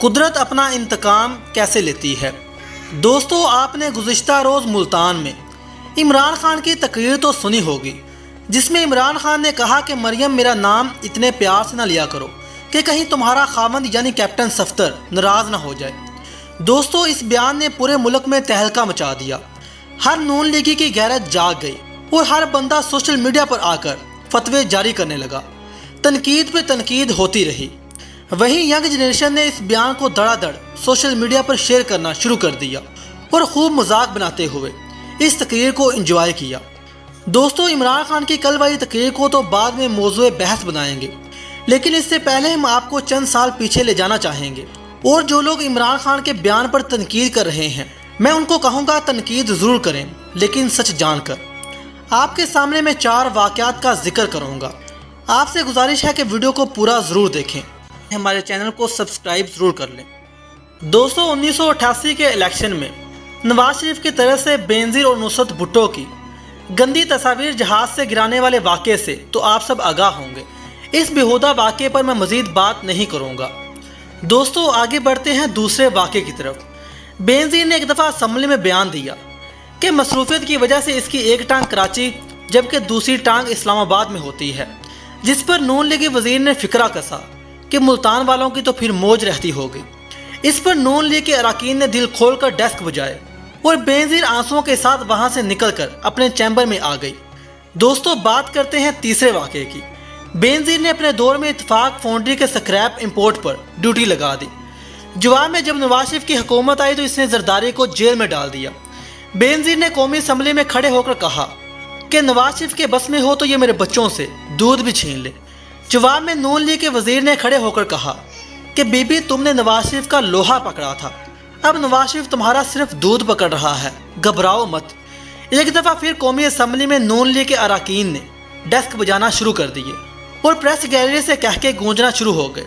قدرت اپنا انتقام کیسے لیتی ہے؟ دوستو، آپ نے گزشتہ روز ملتان میں عمران خان کی تقریر تو سنی ہوگی، جس میں عمران خان نے کہا کہ مریم میرا نام اتنے پیار سے نہ لیا کرو کہ کہیں تمہارا خاوند یعنی کیپٹن صفدر ناراض نہ ہو جائے۔ دوستو، اس بیان نے پورے ملک میں تہلکہ مچا دیا۔ ہر نون لیگی کی غیرت جاگ گئی اور ہر بندہ سوشل میڈیا پر آ کر فتوے جاری کرنے لگا۔ تنقید پہ تنقید ہوتی رہی۔ وہیں ینگ جنریشن نے اس بیان کو دڑا دڑ سوشل میڈیا پر شیئر کرنا شروع کر دیا اور خوب مذاق بناتے ہوئے اس تقریر کو انجوائے کیا۔ دوستو، عمران خان کی کل والی تقریر کو تو بعد میں موضوع بحث بنائیں گے، لیکن اس سے پہلے ہم آپ کو چند سال پیچھے لے جانا چاہیں گے، اور جو لوگ عمران خان کے بیان پر تنقید کر رہے ہیں میں ان کو کہوں گا تنقید ضرور کریں، لیکن سچ جان کر۔ آپ کے سامنے میں 4 واقعات کا ذکر کروں گا۔ آپ سے گزارش ہے کہ ویڈیو کو پورا ضرور دیکھیں، ہمارے چینل کو سبسکرائب ضرور کر لیں۔ دوستو، 1988 کے الیکشن میں نواز شریف کی طرف سے بینظیر اور نصرت بھٹو کی گندی تصاویر جہاز سے گرانے والے واقعے سے تو آپ سب آگاہ ہوں گے۔ اس بیہودہ واقعے پر میں مزید بات نہیں کروں گا۔ دوستو، آگے بڑھتے ہیں دوسرے واقعے کی طرف۔ بینظیر نے ایک دفعہ اسمبلی میں بیان دیا کہ مصروفیت کی وجہ سے اس کی ایک ٹانگ کراچی جبکہ دوسری ٹانگ اسلام آباد میں ہوتی ہے، جس پر نون لیگی وزیر نے فکرہ کسا کہ ملتان والوں کی تو پھر موج رہتی ہوگی۔ اس پر نون لیگ کے اراکین نے دل کھول کر ڈیسک بجائے اور بینظیر آنسوؤں کے ساتھ وہاں سے نکل کر اپنے چیمبر میں آ گئی۔ دوستو، بات کرتے ہیں تیسرے واقعے کی۔ بینظیر نے اپنے دور میں اتفاق فاؤنڈری کے سکریپ امپورٹ پر ڈیوٹی لگا دی۔ جواب میں جب نواز شریف کی حکومت آئی تو اس نے زرداری کو جیل میں ڈال دیا۔ بینظیر نے قومی اسمبلی میں کھڑے ہو کر کہا کہ نواز شریف کے بس میں ہو تو یہ میرے بچوں سے دودھ بھی چھین لے۔ جواب میں نون لیگ کے وزیر نے کھڑے ہو کر کہا کہ بی بی، تم نے نواز شریف کا لوہا پکڑا تھا، اب نواز شریف تمہارا صرف دودھ پکڑ رہا ہے، گھبراؤ مت۔ ایک دفعہ پھر قومی اسمبلی میں نون لیگ کے اراکین نے ڈیسک بجانا شروع کر دیے اور پریس گیلری سے کہہ کے گونجنا شروع ہو گئے۔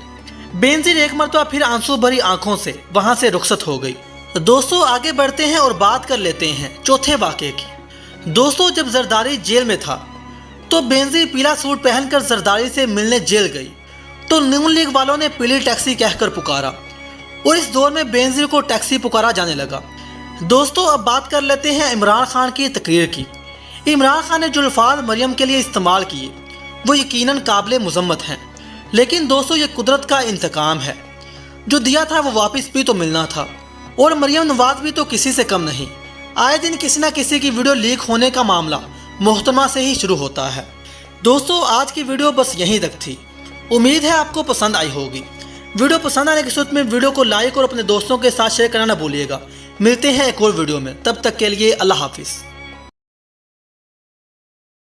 بینظیر ایک مرتبہ پھر آنسو بھری آنکھوں سے وہاں سے رخصت ہو گئی۔ دوستو، آگے بڑھتے ہیں اور بات کر لیتے ہیں چوتھے واقعے کی۔ دوستو، جب زرداری جیل میں تھا تو بینظیر پیلا سوٹ پہن کر زرداری سے ملنے جیل گئی تو نون لیگ والوں نے پیلی ٹیکسی کہہ کر پکارا اور اس دور میں بینظیر کو ٹیکسی پکارا جانے لگا۔ دوستو، اب بات کر لیتے ہیں عمران خان کی تقریر کی۔ عمران خان نے جو الفاظ مریم کے لیے استعمال کیے وہ یقیناً قابل مذمت ہیں، لیکن دوستو یہ قدرت کا انتقام ہے۔ جو دیا تھا وہ واپس بھی تو ملنا تھا، اور مریم نواز بھی تو کسی سے کم نہیں۔ آئے دن کسی نہ کسی کی ویڈیو لیک ہونے کا معاملہ محترمہ سے ہی شروع ہوتا ہے۔ دوستو، آج کی ویڈیو بس یہیں تک تھی۔ امید ہے آپ کو پسند آئی ہوگی۔ ویڈیو پسند آنے کی صورت میں ویڈیو کو لائک اور اپنے دوستوں کے ساتھ شیئر کرنا نہ بھولیے گا۔ ملتے ہیں ایک اور ویڈیو میں، تب تک کے لیے اللہ حافظ۔